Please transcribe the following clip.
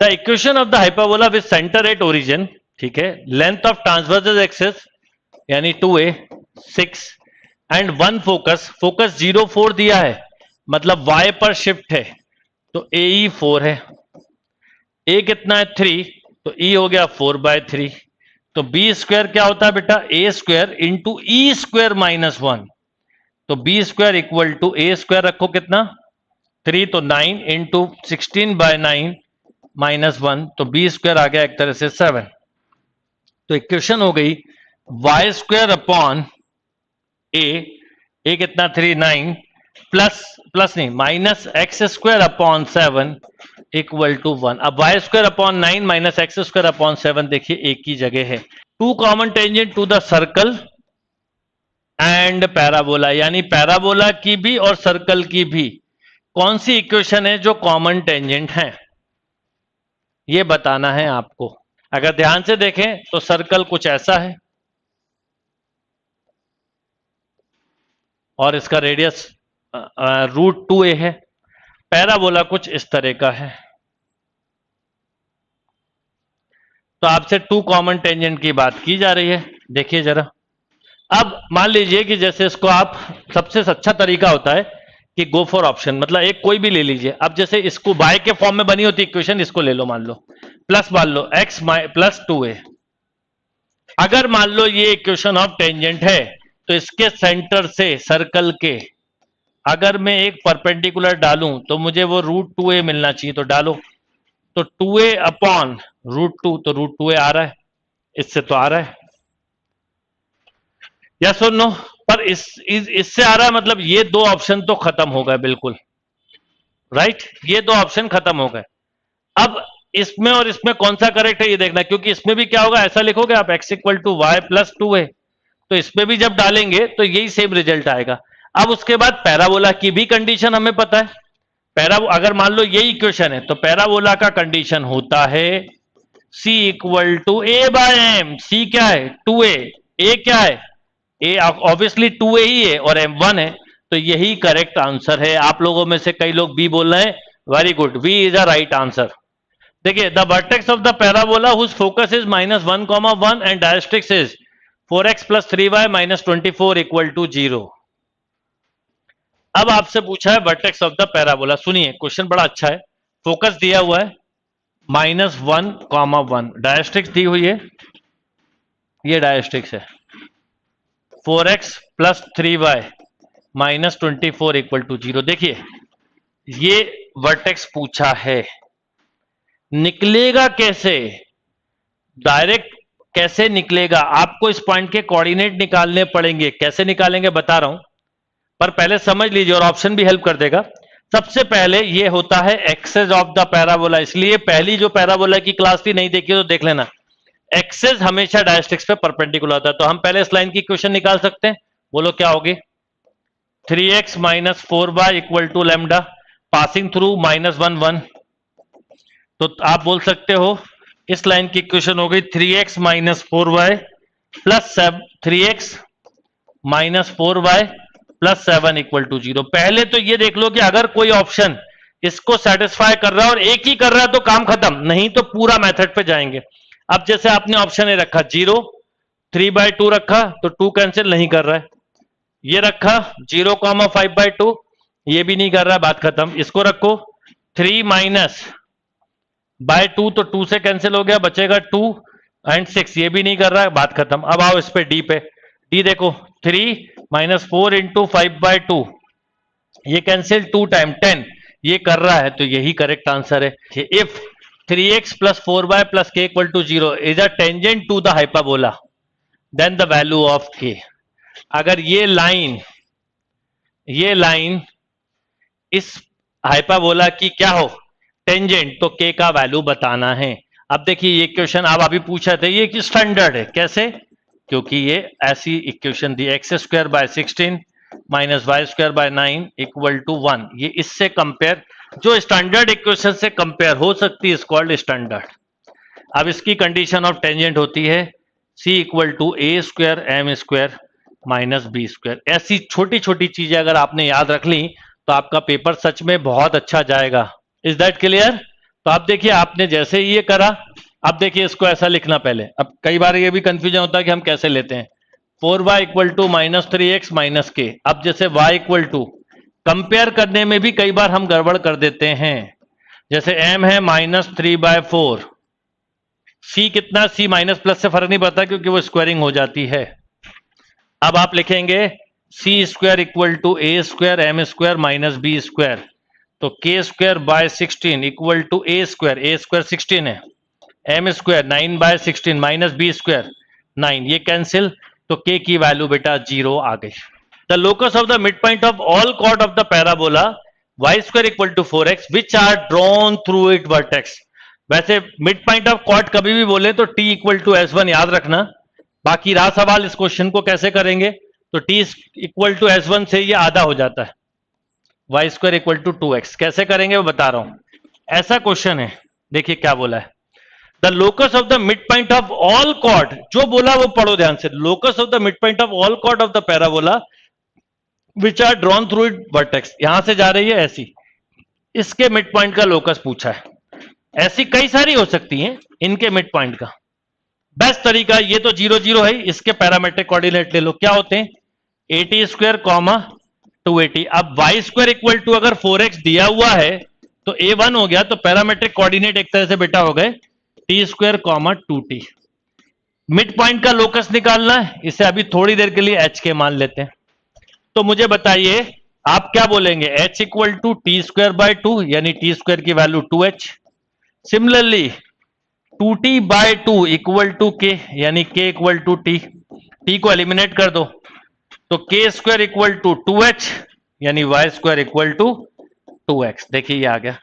The equation of the hyperbola with centre at origin, ठीक है, length of transversal axis यानी 2a 6 and 1 focus, focus 0 4 दिया है मतलब y पर शिफ्ट है तो AE 4 है, a कितना है 3 तो E हो गया 4/3, तो b स्क्वायर क्या होता है बेटा a square into e square minus 1, तो b square equal to a square रखो कितना 3 तो 9 इंटू 16/9 माइनस 1, तो b स्क्वायर आ गया एक तरह से 7। तो इक्वेशन हो गई y स्क्वायर अपॉन a कितना 3 9 प्लस नहीं minus x square upon 7 equal to 1। अब y square upon 9 minus x square upon 7 देखिए एक ही जगह है। Two common tangent to the circle and parabola, यानी पैराबोला की भी और सर्कल की भी कौन सी इक्वेशन है जो कॉमन टेंजेंट है, ये बताना है आपको। अगर ध्यान से देखें तो सर्कल कुछ ऐसा है और इसका रेडियस √2a है, पैराबोला कुछ इस तरह का है। तो आपसे टू कॉमन टेंजेंट की बात की जा रही है, देखिए जरा। अब मान लीजिए कि जैसे इसको आप, सबसे अच्छा तरीका होता है कि गो फॉर ऑप्शन, मतलब एक कोई भी ले लीजिए। अब जैसे इसको बाय के फॉर्म में बनी होती इक्वेशन, इसको ले लो, मान लो प्लस मान लो x प्लस 2a। अगर मान लो ये इक्वेशन ऑफ टेंजेंट है तो इसके सेंटर से सर्कल के अगर मैं एक परपेंडिकुलर डालूं तो मुझे वो √2a मिलना चाहिए, तो डालो, तो 2a अपॉन √2, तो √2a आ रहा है, इससे तो आ रहा है, या सुन लो, पर इससे आ रहा है, मतलब ये दो ऑप्शन तो खत्म हो गए बिल्कुल, राइट, ये दो ऑप्शन खत्म हो गए। अब इसमें और इसमें कौन सा करेक्ट है ये देखना, क्योंकि इसमें भी क्या होगा, ऐसा लिखोगे आप x equal to y plus 2a, तो इसमें भी जब डालेंगे तो यही सेम रिजल्ट आएगा। अब उसके बाद पैराबोला की भी कंडीशन हमें पता है, अगर मान लो यही इक्वेशन है तो पैराबोला का कंडीशन होता है c equal to a/m। c क्या है 2a, a क्या है a ऑब्वियसली 2a ही है और m 1 है, तो यही करेक्ट आंसर है। आप लोगों में से कई लोग b बोल रहे हैं, very good, v is a right answer. देखिए, the vertex of the parabola whose focus is -1,1 and directrix is 4x plus 3y minus 24 equal to 0। अब आपसे पूछा है वर्टेक्स ऑफ द पैराबोला, सुनिए क्वेश्चन बड़ा अच्छा है। फोकस दिया हुआ है -1,1, डायरेक्ट्रिक्स दी हुई है, ये डायरेक्ट्रिक्स है 4x plus 3y minus 24 equal to 0। देखिए ये वर्टेक्स पूछा है, निकलेगा कैसे, डायरेक्ट कैसे निकलेगा, आपको इस पॉइंट के कोऑर्डिनेट निकालने पड़ेंगे। कैसे निकालेंगे बता रहा हूं, पर पहले समझ लीजिए और ऑप्शन भी हेल्प कर देगा। सबसे पहले ये होता है एक्सेस ऑफ द पैराबोला, इसलिए पहली जो पैराबोला की क्लास थी नहीं देखी तो देख लेना। एक्सेस हमेशा डायरेक्ट्रिक्स पे परपेंडिकुलर होता है, तो हम पहले इस लाइन की इक्वेशन निकाल सकते हैं। बोलो क्या होगी, 3x minus 4y equal to lambda passing through -1 1, तो आप बोल सकते हो इस लाइन की इक्वेशन हो गई 3x minus 4y plus 3x minus 4y plus 7 equal to 0। पहले तो ये देख लो कि अगर कोई ऑप्शन इसको सेटिस्फाई कर रहा है और एक ही कर रहा है तो काम खत्म, नहीं तो पूरा मेथड पे जाएंगे। अब जैसे आपने ऑप्शन ए रखा 0, 3/2 रखा तो 2 कैंसिल नहीं कर रहा है, ये रखा 0, 5/2, ये भी नहीं कर रहा है, बात खत्म। इसको रखो 3 माइनस बाय 2 तो 2 से कैंसिल हो गया, बचेगा 2 एंड 6, ये भी नहीं कर रहा है, बात खत्म। अब आओ इस पे डी पे, डी देखो 3 माइनस 4 इंटू 5/2, ये कैंसिल 2 टाइम 10, ये कर रहा है, तो यही करेक्ट आंसर है। If 3x plus 4y plus k equal to 0 is a tangent to the hyperbola then the value of k। अगर ये लाइन इस हाइपरबोला की क्या हो टेंजेंट, तो k का वैल्यू बताना है। अब देखिए ये इक्वेशन आप अभी पूछा था, ये स्टैंडर्ड है, कैसे, क्योंकि ये ऐसी इक्वेशन दी x² by 16 minus y² by 9 equal to 1, ये इससे कंपेयर, जो स्टैंडर्ड इक्वेशन से कंपेयर हो सकती है, इज कॉल्ड स्टैंडर्ड। अब इसकी कंडीशन ऑफ टेंजेंट होती है c equal to a² m² minus b²। ऐसी छोटी छोटी चीजें अगर आपने याद रख ली तो आपका पेपर सच में बहुत अच्छा जाएगा। Is that clear? तो आप देखिए, आपने जैसे ही ये करा, अब देखिए इसको ऐसा लिखना पहले। अब कई बार ये भी कंफ्यूजन होता है कि हम कैसे लेते हैं। 4y equal to minus 3x minus के। अब जैसे y इक्वल टू, कंपेयर करने में भी कई बार हम गड़बड़ कर देते हैं। जैसे m है -3/4, c कितना, c माइनस प्लस से फर्क नहीं पड़ता क्योंकि वो स्क्वायरिंग हो जाती है। अब आप लिखेंगे c square equal to a square m square minus b square. तो k square by 16 equal to a square 16 है, m square 9/16 minus b square 9, ये कैंसिल, तो k की वैल्यू बेटा 0 आ गई। The locus of the mid point of all chord of the parabola y square equal to 4x which are drawn through it vertex. वैसे mid point of chord कभी भी बोले तो t इक्वल टू s1 याद रखना। बाकी रहा सवाल इस क्वेश्चन को कैसे करेंगे, तो t इक्वल टू s1 से ये आधा हो जाता है, y square equal to 2x। कैसे करेंगे वो बता रहा हूं। ऐसा क्वेश्चन है, देखिए क्या बोला है। The locus of the mid point of all chord, जो बोला वो पढ़ो ध्यान से। Locus of the mid point of all chord of the parabola which are drawn through it vertex, यहां से जा रही है ऐसी, इसके मिड पॉइंट का लोकस पूछा है। ऐसी कई सारी हो सकती हैं, इनके मिड पॉइंट का बेस्ट तरीका, ये तो 0 0 है, इसके पैरामेट्रिक कोऑर्डिनेट ले लो। क्या होते हैं, 80 स्क्वायर कॉमा 280। अब y स्क्वायर इक्वल टू अगर 4x दिया हुआ है तो a1 हो गया, तो पैरामेट्रिक कोऑर्डिनेट एक तरह से बेटा हो गए t square comma 2t। Mid point का लोकस निकालना है, इसे अभी थोड़ी देर के लिए h के मान लेते हैं। तो मुझे बताइए आप क्या बोलेंगे, h equal to t square by 2, यानी t स्क्वायर की value 2h। Similarly 2t/2 equal to k, यानी k equal to t। t को एलिमिनेट कर दो, तो k square equal to 2h, यानी y square equal to 2x। देखिए ये आ गया।